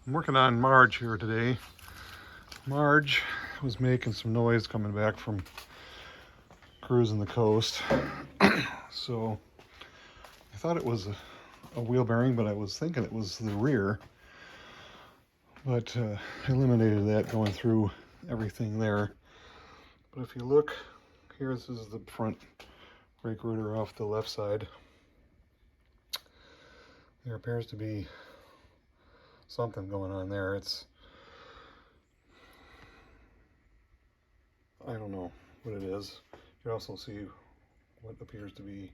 I'm working on Marge here today. Marge was making some noise coming back from cruising the coast. So I thought it was a wheel bearing, but I was thinking it was the rear. But I eliminated that going through everything there. But if you look, here, this is the front brake rotor off the left side. There appears to be something going on there. I don't know what it is. You also see what appears to be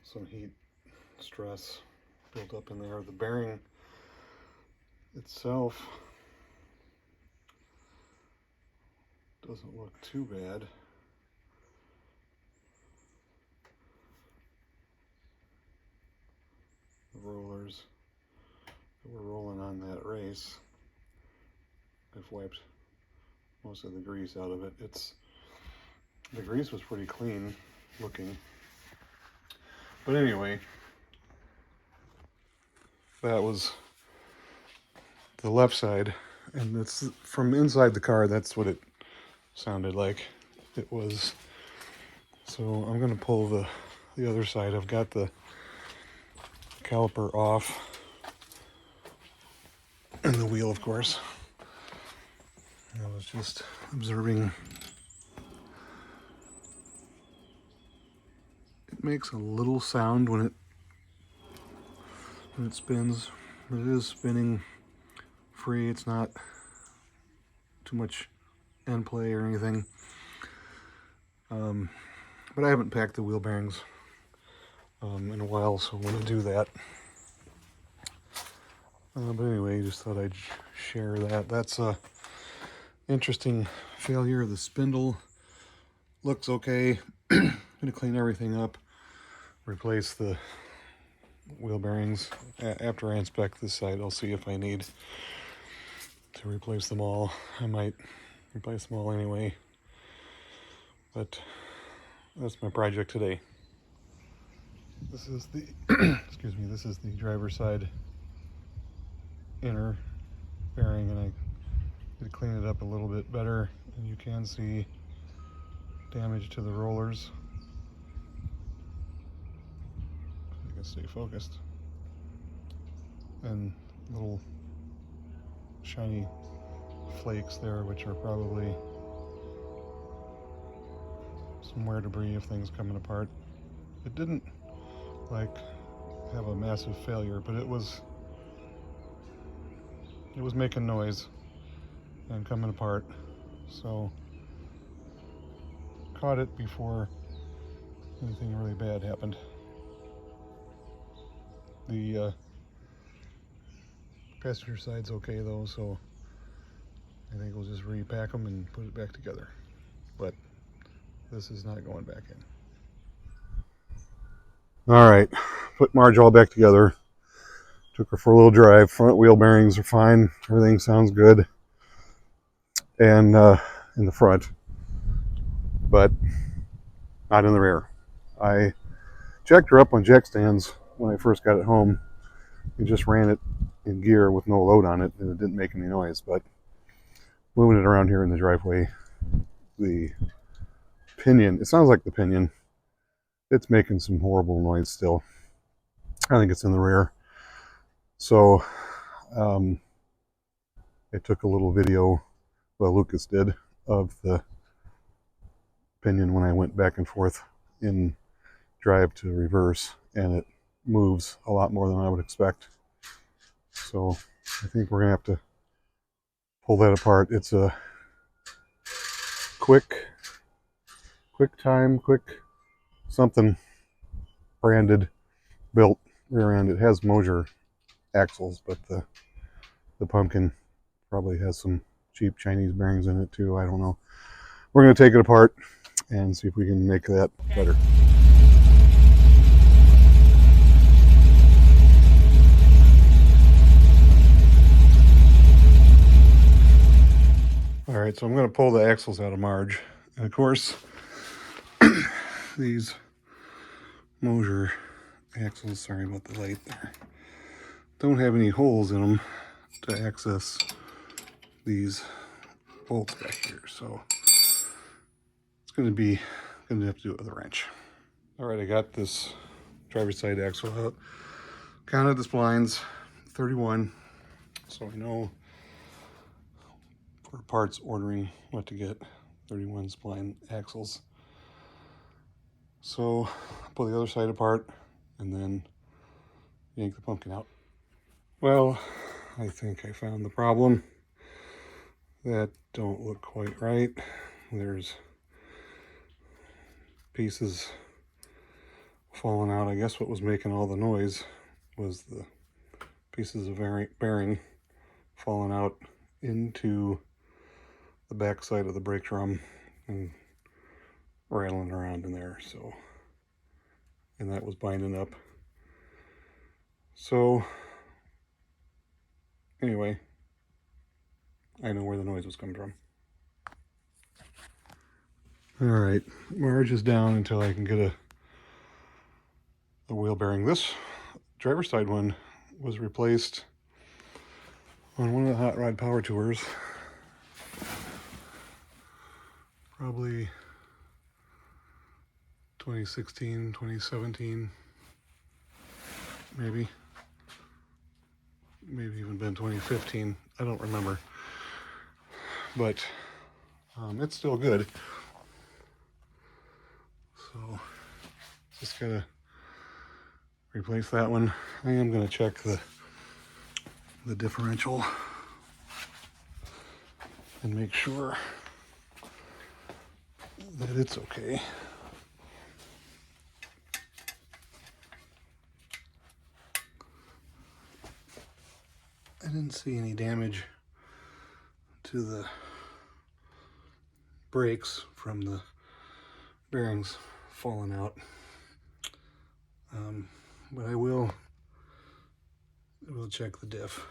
some heat stress built up in there. The bearing itself doesn't look too bad. The rollers that were rolling on that race, I've wiped most of the grease out of it. The grease was pretty clean looking. But anyway, that was the left side, and it's from inside the car. That's what it sounded like it was. So I'm going to pull the other side. I've got the caliper off and the wheel, of course. I was just observing. It makes a little sound when it spins, but it is spinning free. It's not too much end play or anything. But I haven't packed the wheel bearings in a while, so I'm going to do that. But anyway, just thought I'd share that. That's a interesting failure. The spindle looks okay. I'm going to clean everything up, replace the wheel bearings. After I inspect this side, I'll see if I need to replace them all. I might replace them all anyway, but that's my project today. This is the excuse me, this is the driver's side inner bearing, and I did clean it up a little bit better, and you can see damage to the rollers. You can stay focused, and little shiny flakes there, which are probably some wear debris of things coming apart. It didn't have a massive failure, but it was making noise and coming apart, so caught it before anything really bad happened. The passenger side's okay though, so I think we'll just repack them and put it back together, but this is not going back in. All right, put Marge all back together. Took her for a little drive. Front wheel bearings are fine. Everything sounds good. And in the front, but not in the rear. I jacked her up on jack stands when I first got it home. And just ran it in gear with no load on it, and it didn't make any noise. But moving it around here in the driveway, the pinion, it sounds like the pinion, it's making some horrible noise still. I think it's in the rear. So I took a little video, well, Lucas did, of the pinion when I went back and forth in drive to reverse, and it moves a lot more than I would expect. So I think we're gonna have to pull that apart. It's a quick something branded built rear end. It has Moser axles, but the pumpkin probably has some cheap Chinese bearings in it too. I don't know. We're going to take it apart and see if we can make that better. All right, so I'm going to pull the axles out of Marge. And of course, these Moser axles, sorry about the light there, don't have any holes in them. to access these bolts back here. So it's going to have to do it with a wrench. All right, I got this driver's side axle out. Counted the splines, 31. So I know for parts ordering what to get, 31 spline axles. So pull the other side apart and then yank the pumpkin out. Well, I think I found the problem. That don't look quite right. There's pieces falling out. I guess what was making all the noise was the pieces of bearing falling out into the back side of the brake drum and rattling around in there. So, and that was binding up. So anyway, I know where the noise was coming from. All right, marge is down until I can get a wheel bearing. This driver's side one was replaced on one of the hot rod power tours, probably 2016, 2017, maybe even been 2015. I don't remember, but it's still good. So just gotta replace that one. I am gonna check the differential and make sure that it's okay. I didn't see any damage to the brakes from the bearings falling out, but I will check the diff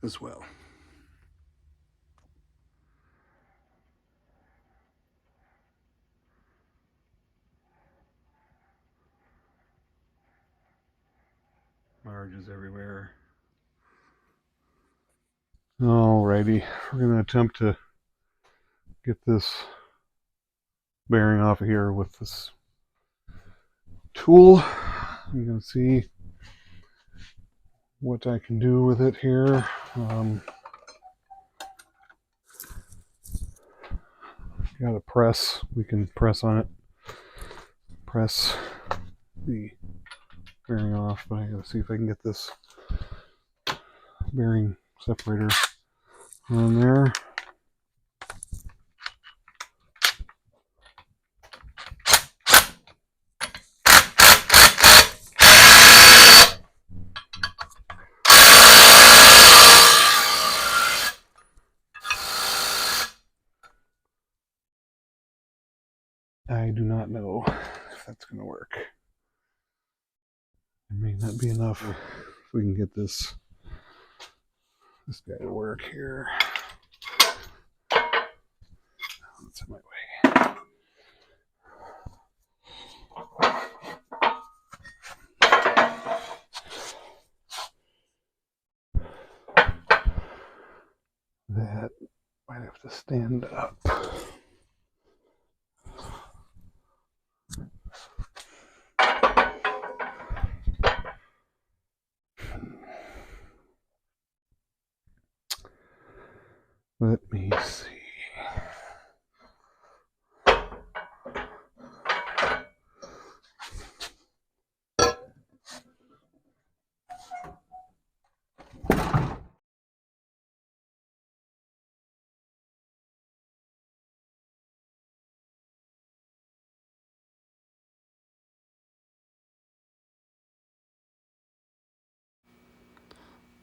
as well. Marges everywhere. Alrighty, we're gonna attempt to get this bearing off of here with this tool. I'm gonna see what I can do with it here. Got a press, we can press on it, press the bearing off, but I gotta see if I can get this bearing separator on there. I do not know if that's going to work. It may not be enough if we can get this guy to work here. That's in my way. That might have to stand up. Let me see.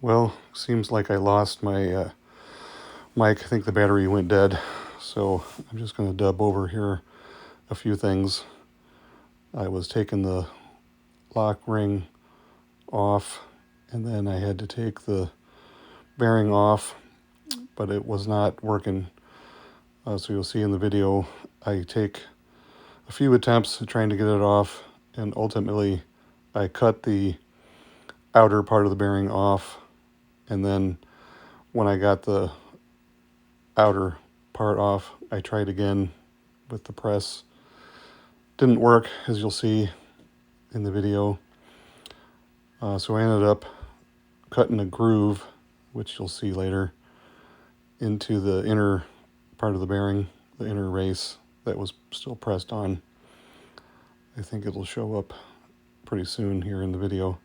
Well, seems like I lost my mic. I think the battery went dead. So I'm just going to dub over here a few things. I was taking the lock ring off, and then I had to take the bearing off, but it was not working. So you'll see in the video, I take a few attempts at trying to get it off, and ultimately I cut the outer part of the bearing off And then when I got the outer part off, I tried again with the press. Didn't work, as you'll see in the video. So I ended up cutting a groove, which you'll see later, into the inner part of the bearing, the inner race that was still pressed on. I think it'll show up pretty soon here in the video.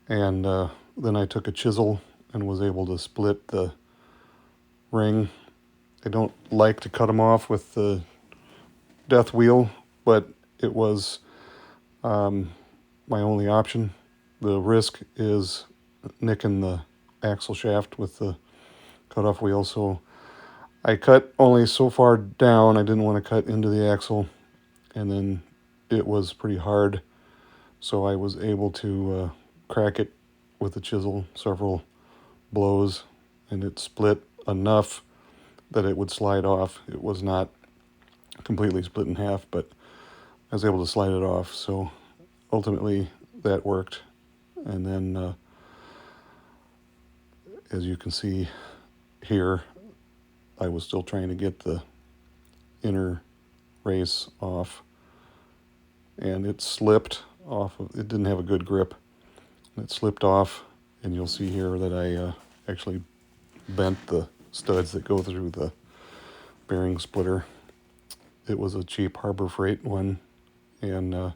And then I took a chisel and was able to split the ring. I don't like to cut them off with the death wheel, but it was my only option. The risk is nicking the axle shaft with the cut-off wheel, so I cut only so far down. I didn't want to cut into the axle, and then it was pretty hard, so I was able to crack it with the chisel several blows, and it split enough that it would slide off. It was not completely split in half, but I was able to slide it off, so ultimately that worked. And then as you can see here, I was still trying to get the inner race off, and it slipped off of, it didn't have a good grip. It slipped off, and you'll see here that I actually bent the studs that go through the bearing splitter. It was a cheap Harbor Freight one, and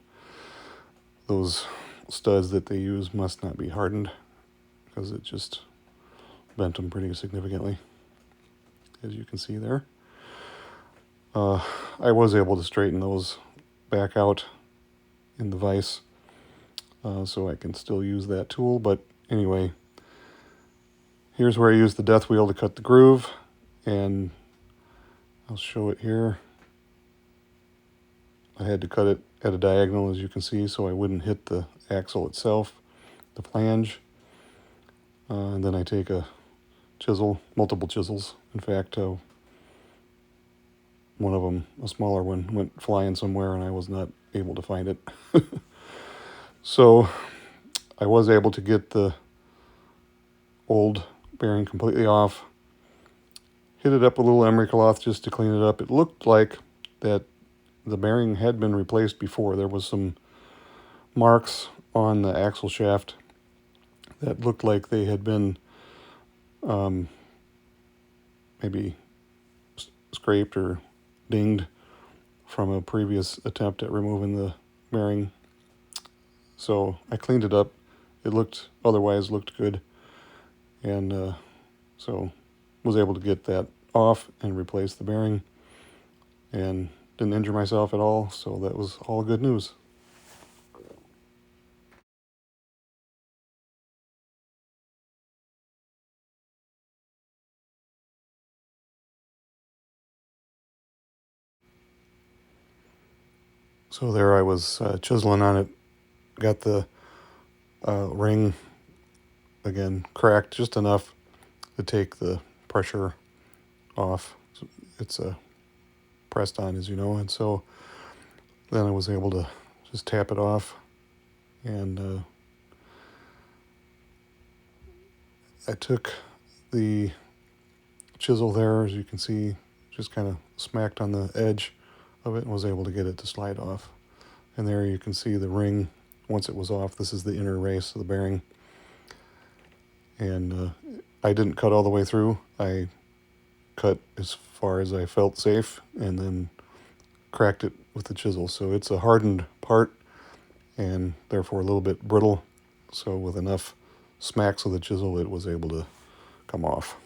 those studs that they use must not be hardened, because it just bent them pretty significantly, as you can see there. I was able to straighten those back out in the vise, so I can still use that tool. But anyway, here's where I used the death wheel to cut the groove, and I'll show it here. I had to cut it at a diagonal, as you can see, so I wouldn't hit the axle itself, the flange. And then I take a chisel, multiple chisels. In fact, one of them, a smaller one, went flying somewhere and I was not able to find it. So I was able to get the old bearing completely off, hit it up with a little emery cloth just to clean it up. It looked like that the bearing had been replaced before. There was some marks on the axle shaft that looked like they had been maybe scraped or dinged from a previous attempt at removing the bearing. So I cleaned it up. It otherwise looked good, and so was able to get that off and replace the bearing, and didn't injure myself at all, so that was all good news. So there I was chiseling on it, got the ring again cracked just enough to take the pressure off. It's pressed on, as you know, and so then I was able to just tap it off, and I took the chisel there, as you can see, just kind of smacked on the edge of it and was able to get it to slide off. And there you can see the ring once it was off. This is the inner race of the bearing, and I didn't cut all the way through. I cut as far as I felt safe and then cracked it with the chisel. So it's a hardened part and therefore a little bit brittle. So with enough smacks of the chisel, it was able to come off.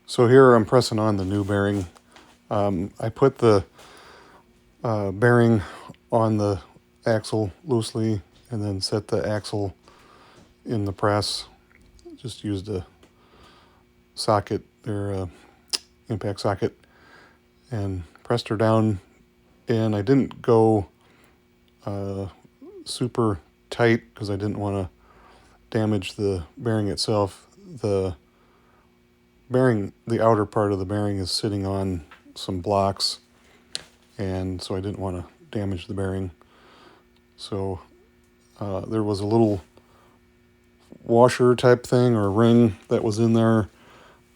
So here I'm pressing on the new bearing. I put the bearing on the axle loosely and then set the axle in the press. Just used a socket, their impact socket, and pressed her down. And I didn't go super tight because I didn't want to damage the bearing itself. The bearing, the outer part of the bearing is sitting on some blocks, and so I didn't want to damage the bearing. So There was a little washer type thing or ring that was in there.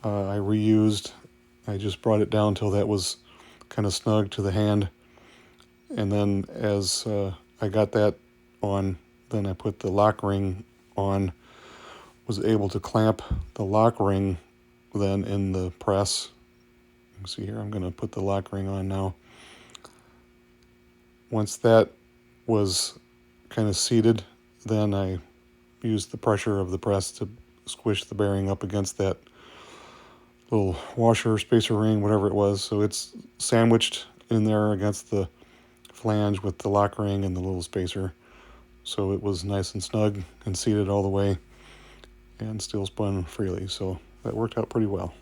I reused. I just brought it down till that was kind of snug to the hand. And then as I got that on, then I put the lock ring on, was able to clamp the lock ring then in the press. You can see here, I'm going to put the lock ring on now. Once that was kind of seated, then I used the pressure of the press to squish the bearing up against that little washer, spacer ring, whatever it was. So it's sandwiched in there against the flange with the lock ring and the little spacer. So it was nice and snug and seated all the way and still spun freely. So that worked out pretty well.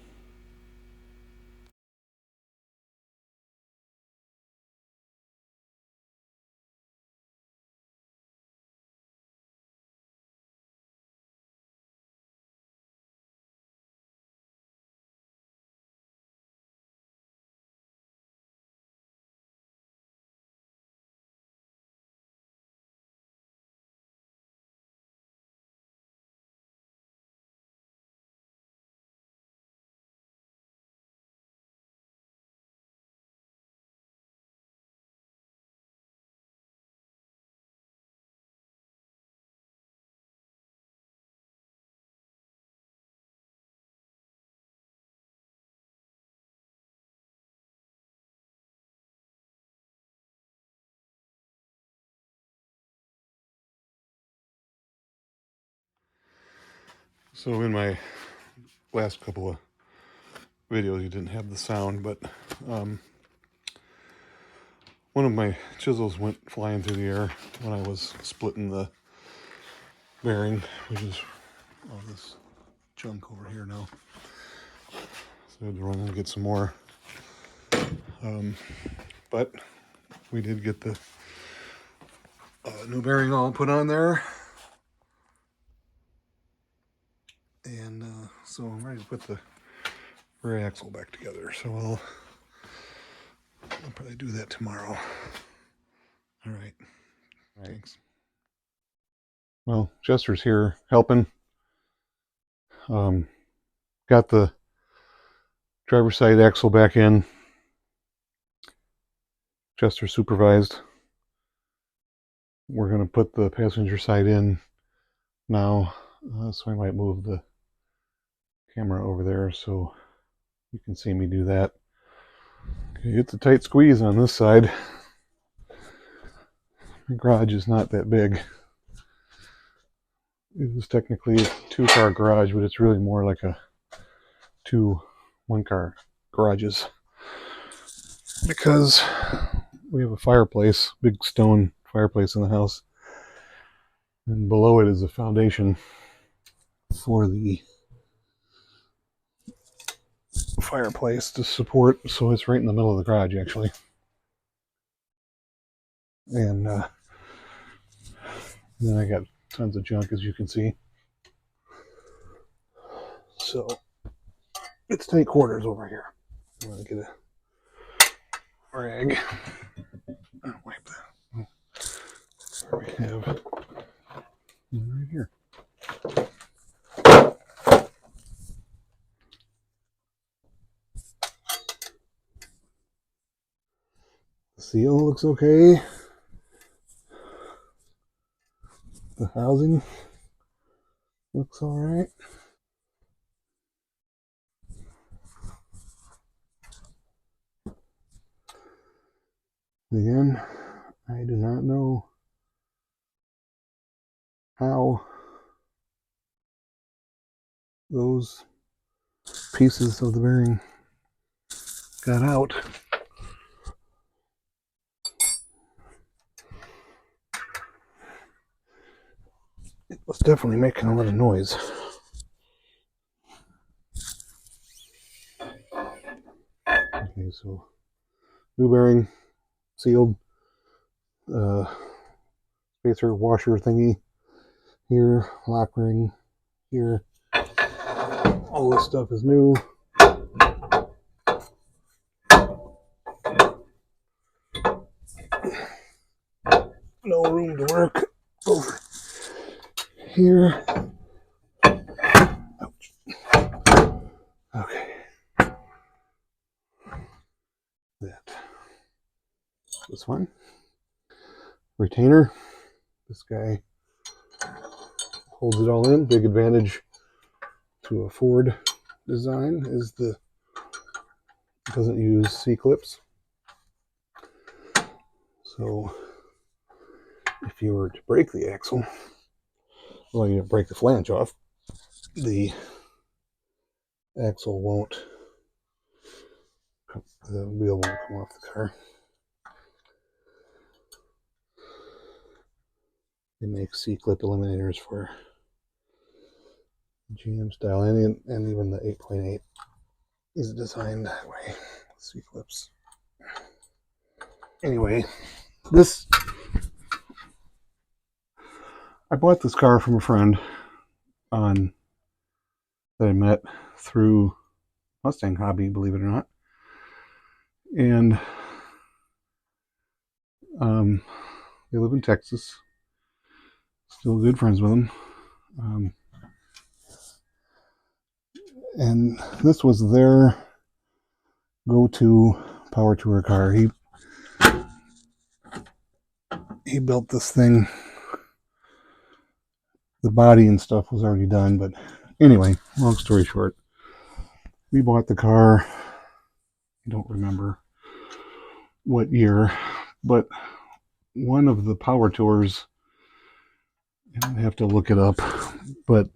So in my last couple of videos, you didn't have the sound, but one of my chisels went flying through the air when I was splitting the bearing, which is all this junk over here now. So I had to run and get some more. But we did get the new bearing all put on there. And so I'm ready to put the rear axle back together. So I'll probably do that tomorrow. All right. Thanks. Well, Chester's here helping. Got the driver's side axle back in. Chester supervised. We're going to put the passenger side in now. So I might move the camera over there so you can see me do that. Okay, it's a tight squeeze on this side. The garage is not that big. It is technically a 2-car garage, but it's really more like a 2 1-car garages. Because we have a fireplace, big stone fireplace in the house. And below it is a foundation for the fireplace to support, so it's right in the middle of the garage actually. And then I got tons of junk, as you can see. So it's tight quarters over here. I'm gonna get a rag. I'll wipe that. We have right here. The seal looks okay. The housing looks all right. Again, I do not know how those pieces of the bearing got out. It was definitely making a lot of noise. Okay, so new bearing, sealed, spacer washer thingy here, lock ring here. All this stuff is new. No room to work over here. Ouch. Okay. This one. Retainer. This guy holds it all in. Big advantage to a Ford design is it doesn't use C-clips. So if you were to break the axle, well, you break the flange off, the axle won't, the wheel won't come off the car. They make C-clip eliminators for GM style, and even the 8.8 is designed that way, C-clips. Anyway, I bought this car from a friend that I met through Mustang Hobby, believe it or not. And they live in Texas. Still good friends with them. And this was their go-to power tour car. He built this thing. The body and stuff was already done, but anyway, long story short, we bought the car. I don't remember what year, but one of the power tours, I have to look it up, but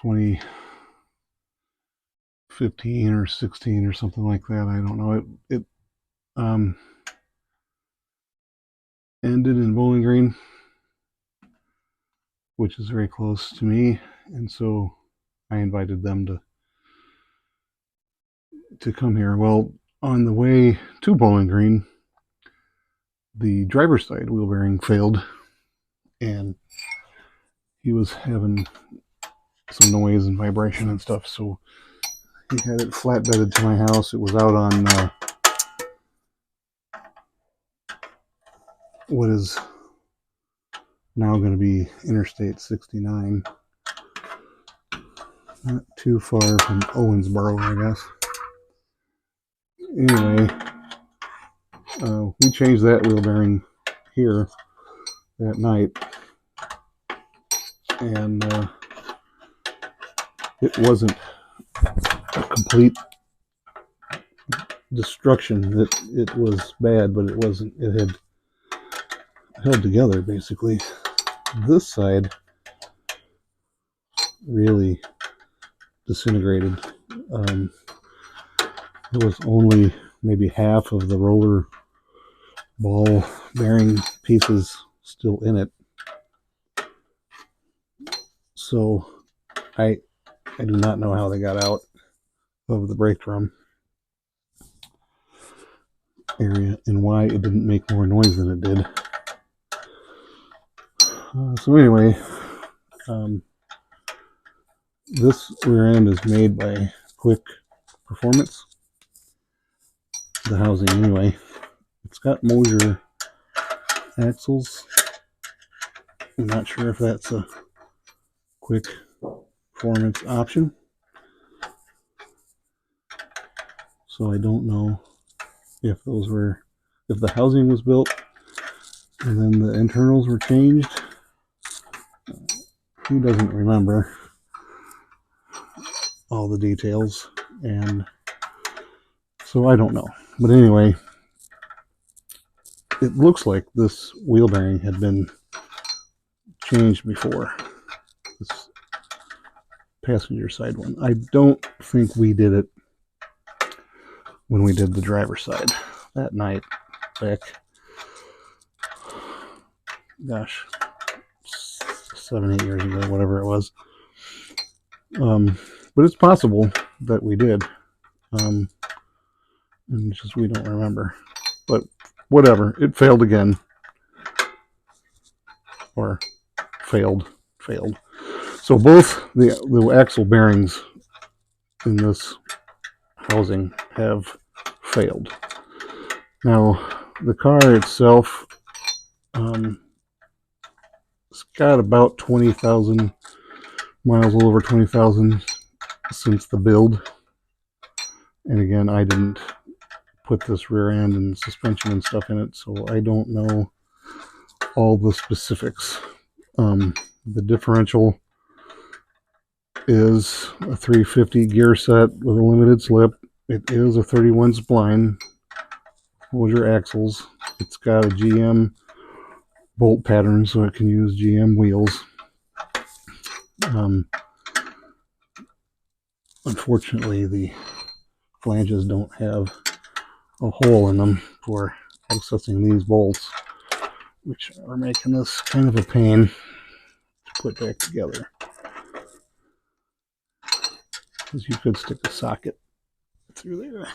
2015 or 16 or something like that. I don't know. It ended in Bowling Green, which is very close to me, and so I invited them to come here. Well, on the way to Bowling Green, the driver's side wheel bearing failed, and he was having some noise and vibration and stuff, so he had it flatbedded to my house. It was out on what is now going to be Interstate 69, not too far from Owensboro, I guess. Anyway, we changed that wheel bearing here that night, and it wasn't a complete destruction. It was bad, but it wasn't. It had held together basically. This side really disintegrated. It was only maybe half of the roller ball bearing pieces still in it. So I do not know how they got out of the brake drum area and why it didn't make more noise than it did. So anyway, this rear end is made by Quick Performance. The housing anyway. It's got Mosier axles. I'm not sure if that's a Quick Performance option, so I don't know if the housing was built and then the internals were changed. He doesn't remember all the details, and so I don't know. But anyway, it looks like this wheel bearing had been changed before, this passenger side one. I don't think we did it when we did the driver's side that night back, gosh, 7-8 years ago, whatever it was. But it's possible that we did, and it's just we don't remember. But whatever, it failed again, or failed. So both the axle bearings in this housing have failed. Now the car itself It's got about 20,000 miles, a little over 20,000 since the build. And again, I didn't put this rear end and suspension and stuff in it, so I don't know all the specifics. The differential is a 350 gear set with a limited slip. It is a 31 spline. Hold your axles. It's got a GM bolt pattern, so it can use GM wheels. Unfortunately, the flanges don't have a hole in them for accessing these bolts, which are making this kind of a pain to put back together. Because you could stick a socket through there,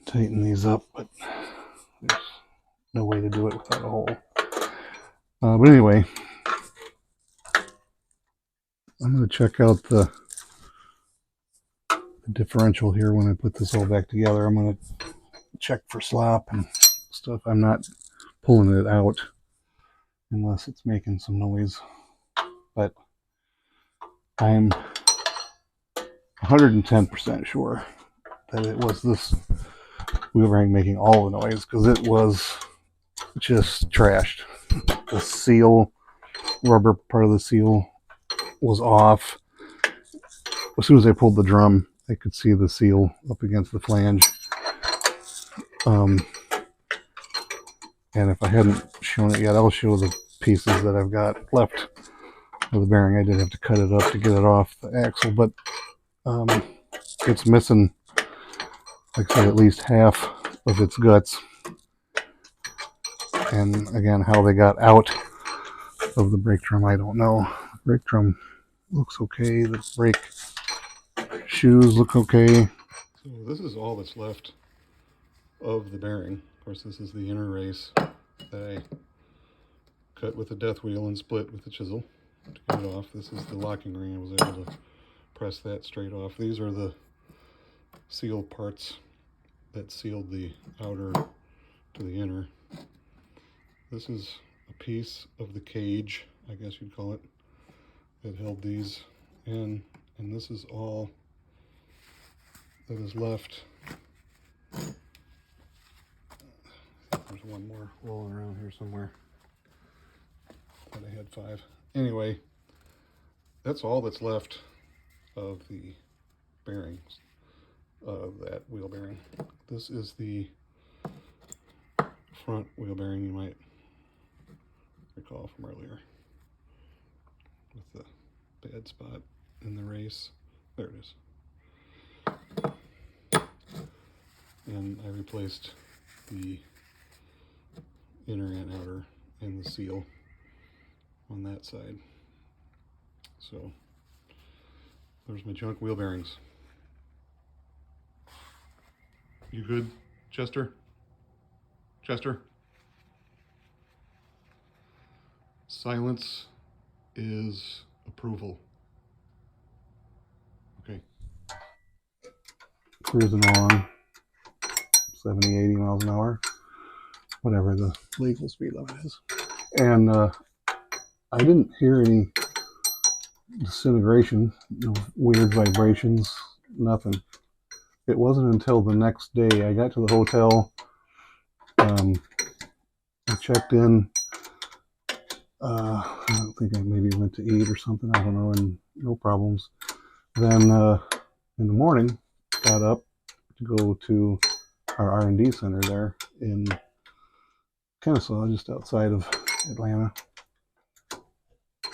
tighten these up, but there's no way to do it without a hole. But anyway, I'm going to check out the differential here when I put this all back together. I'm going to check for slop and stuff. I'm not pulling it out unless it's making some noise, but I'm 110% sure that it was this wheel bearing making all the noise, because it was just trashed. The seal, rubber part of the seal was off. As soon as I pulled the drum, I could see the seal up against the flange. And if I hadn't shown it yet, I'll show the pieces that I've got left of the bearing. I did have to cut it up to get it off the axle, but it's missing, like I said, at least half of its guts. And again, how they got out of the brake drum, I don't know. The brake drum looks okay. The brake shoes look okay. So this is all that's left of the bearing. Of course, this is the inner race that I cut with a death wheel and split with a chisel to get it off. This is the locking ring. I was able to press that straight off. These are the sealed parts that sealed the outer to the inner. This is a piece of the cage, I guess you'd call it, that held these in, and this is all that is left. There's one more rolling around here somewhere. Thought I had 5. Anyway, that's all that's left of the bearings of that wheel bearing. This is the front wheel bearing, you might recall from earlier, with the bad spot in the race. There it is. And I replaced the inner and outer and the seal on that side. So there's my junk wheel bearings. You good, Chester? Chester? Silence is approval. Okay. Cruising along 70, 80 miles an hour, whatever the legal speed limit is. And I didn't hear any disintegration, no weird vibrations, nothing. It wasn't until the next day I got to the hotel, I checked in, I don't think I maybe went to eat or something, I don't know, and no problems. Then in the morning, got up to go to our R&D center there in Kennesaw, just outside of Atlanta,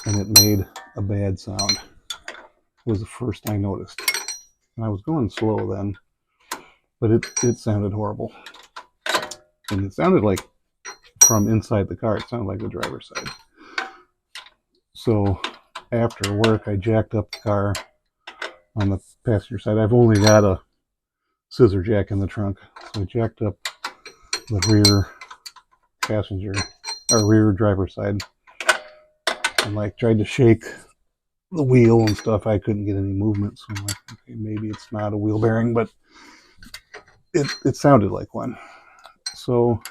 and it made a bad sound. It was the first I noticed. And I was going slow then, but it sounded horrible. And it sounded like from inside the car, it sounded like the driver's side. So after work, I jacked up the car on the passenger side. I've only got a scissor jack in the trunk, so I jacked up the rear passenger, or rear driver's side, and like tried to shake the wheel and stuff. I couldn't get any movement, so I'm like, okay, maybe it's not a wheel bearing, but it sounded like one. So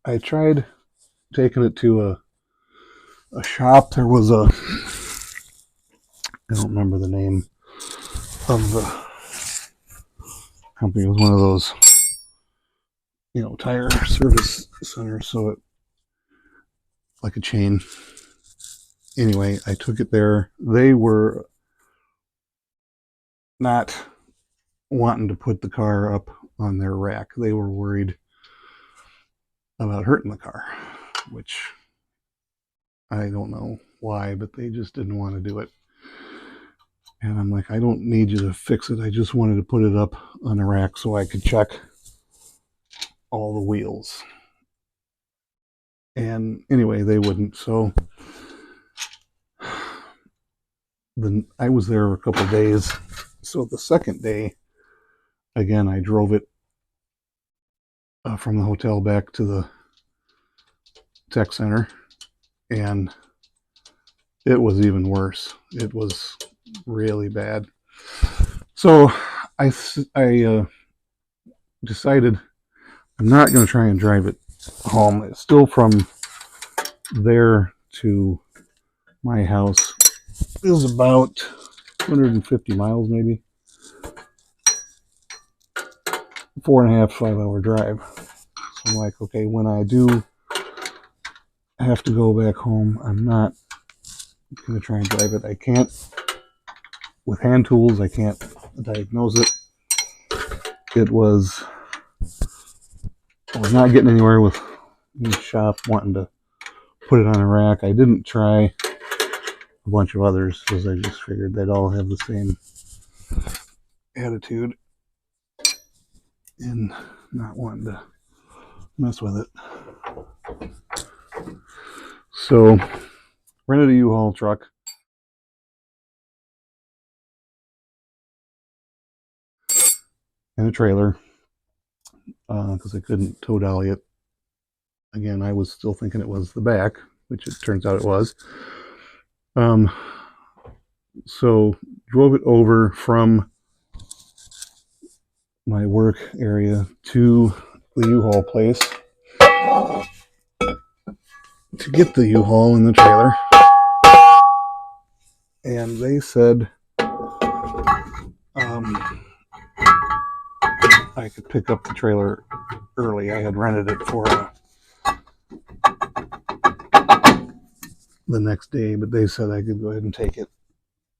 I tried taking it to a shop. There was I don't remember the name of the company. It was one of those, tire service centers. So it, like a chain. Anyway, I took it there. They were not wanting to put the car up on their rack. They were worried about hurting the car, which I don't know why, but they just didn't want to do it. And I'm like, I don't need you to fix it. I just wanted to put it up on the rack so I could check all the wheels. And anyway, they wouldn't. So then I was there a couple of days. So the second day, again, I drove it from the hotel back to the tech center, and it was even worse. It was really bad. So I decided I'm not going to try and drive it home. It's still from there to my house. It was about 250 miles, maybe. 4.5, 5-hour drive. So I'm like, okay, when I do have to go back home, I'm not going to try and drive it. I can't, with hand tools, I can't diagnose it. I was not getting anywhere with the shop wanting to put it on a rack. I didn't try a bunch of others because I just figured they'd all have the same attitude and not wanting to mess with it. So rented a U-Haul truck. And a trailer because I couldn't tow dolly it. Again, I was still thinking it was the back, which it turns out it was. So drove it over from my work area to the U-Haul place to get the U-Haul in the trailer. And they said I could pick up the trailer early. I had rented it for the next day, but they said I could go ahead and take it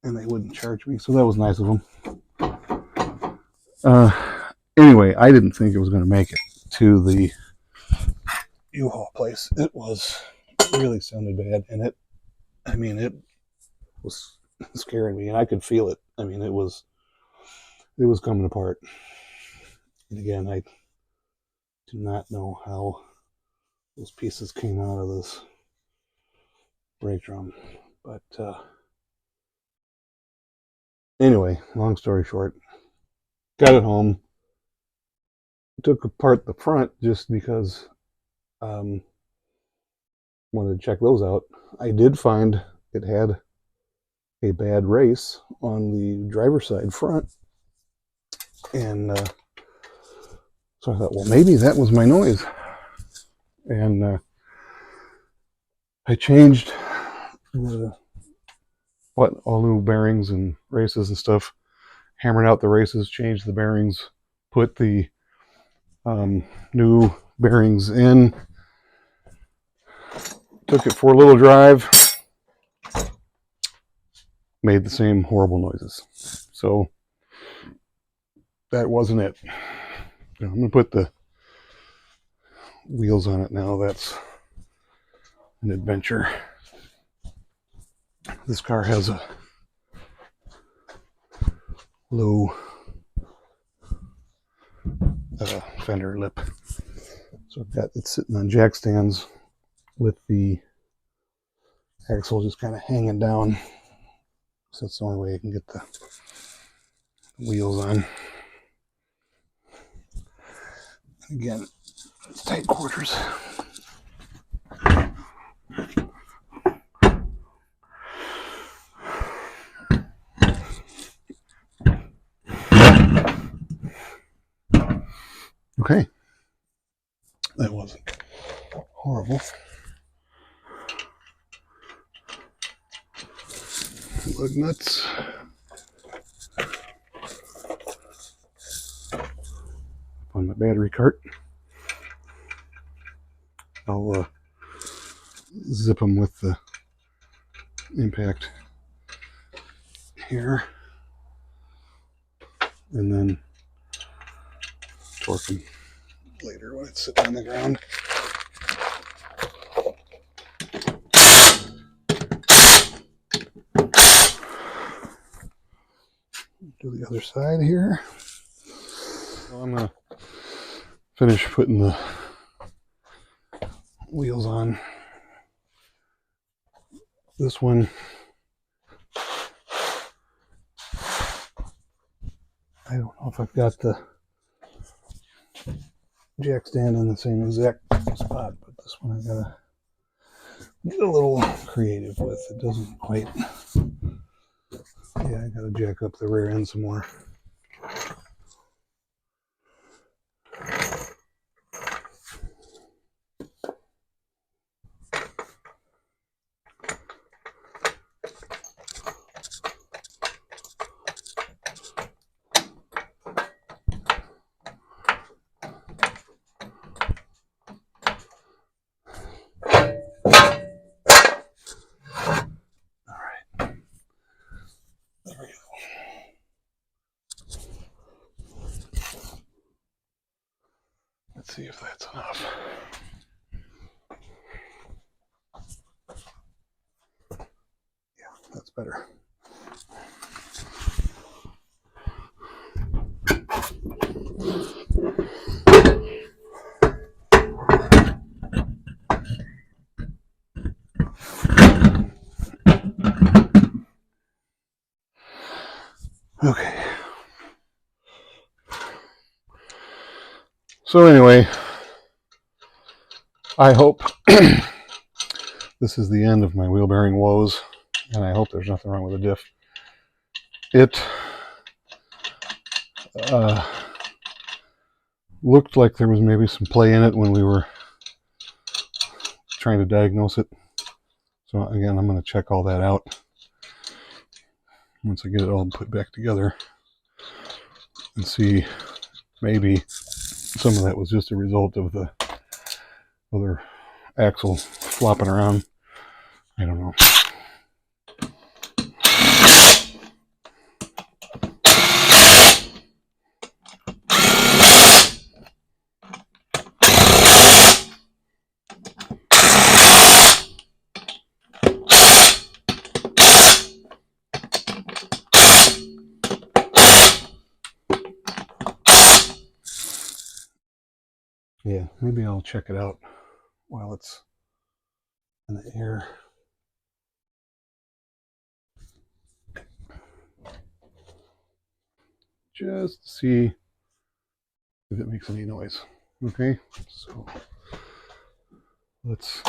and they wouldn't charge me. So that was nice of them. Anyway, I didn't think it was going to make it to the U-Haul place. It really sounded bad, and it was scaring me, and I could feel it. I mean, it was coming apart. And again, I do not know how those pieces came out of this brake drum, but anyway, long story short, got it home. Took apart the front just because wanted to check those out. I did find it had a bad race on the driver's side front, and so I thought, well, maybe that was my noise. And I changed all new bearings and races and stuff, hammered out the races, changed the bearings, put the new bearings in, took it for a little drive, made the same horrible noises. So that wasn't it. I'm going to put the wheels on it now. That's an adventure. This car has a low fender lip. So I've got it sitting on jack stands with the axle just kind of hanging down. So that's the only way I can get the wheels on. Again, it's tight quarters. Okay. That wasn't horrible. Lug nuts. On my battery cart. I'll zip them with the impact here, and then torque them later when it's sitting on the ground. Do the other side here. So I'm gonna finish putting the wheels on. This one, I don't know if I've got the jack stand in the same exact spot, but this one I gotta get a little creative with. It doesn't quite. Yeah, I gotta jack up the rear end some more. Let's see if that's enough. Yeah, that's better. Okay. So anyway, I hope this is the end of my wheel bearing woes, and I hope there's nothing wrong with the diff. It looked like there was maybe some play in it when we were trying to diagnose it. So again, I'm going to check all that out once I get it all put back together and see maybe some of that was just a result of the other axle flopping around. I don't know. Yeah, maybe I'll check it out while it's in the air. Just to see if it makes any noise. Okay, so let's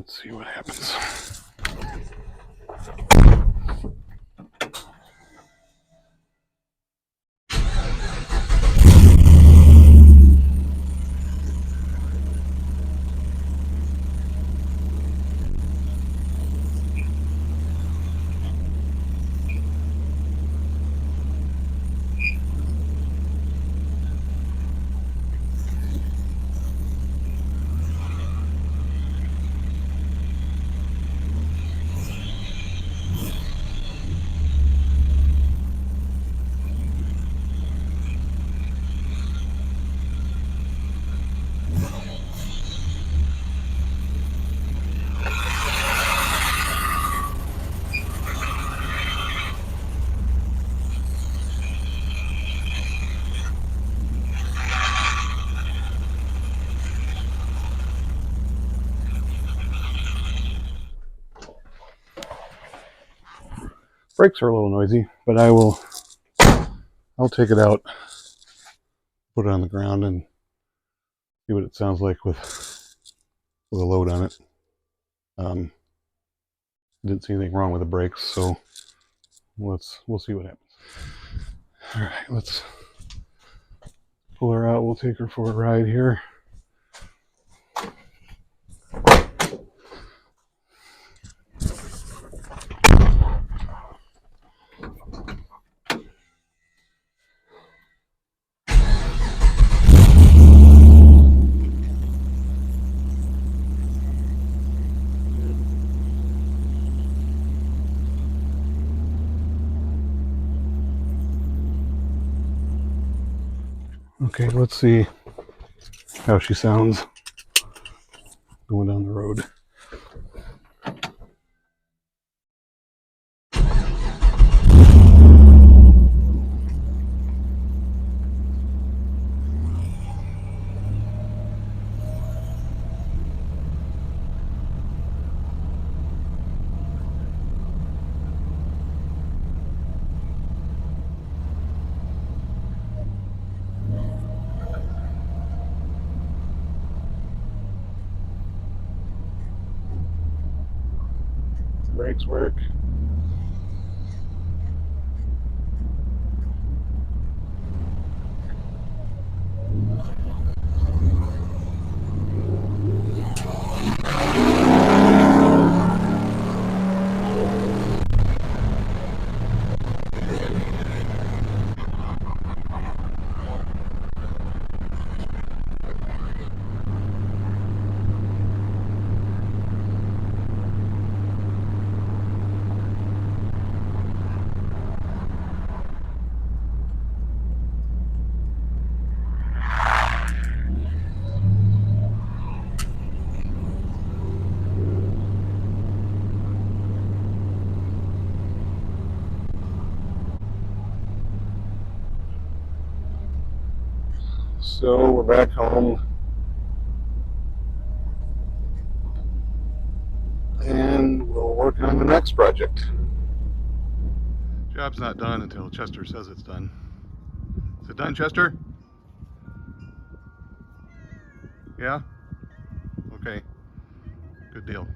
see what happens. Brakes are a little noisy, but I'll take it out, put it on the ground, and see what it sounds like with a load on it. Didn't see anything wrong with the brakes, so we'll see what happens. All right, let's pull her out. We'll take her for a ride here. Okay, let's see how she sounds going down the road. Brakes work. So we're back home, and we'll work on the next project. Job's not done until Chester says it's done. Is it done, Chester? Yeah? Okay. Good deal.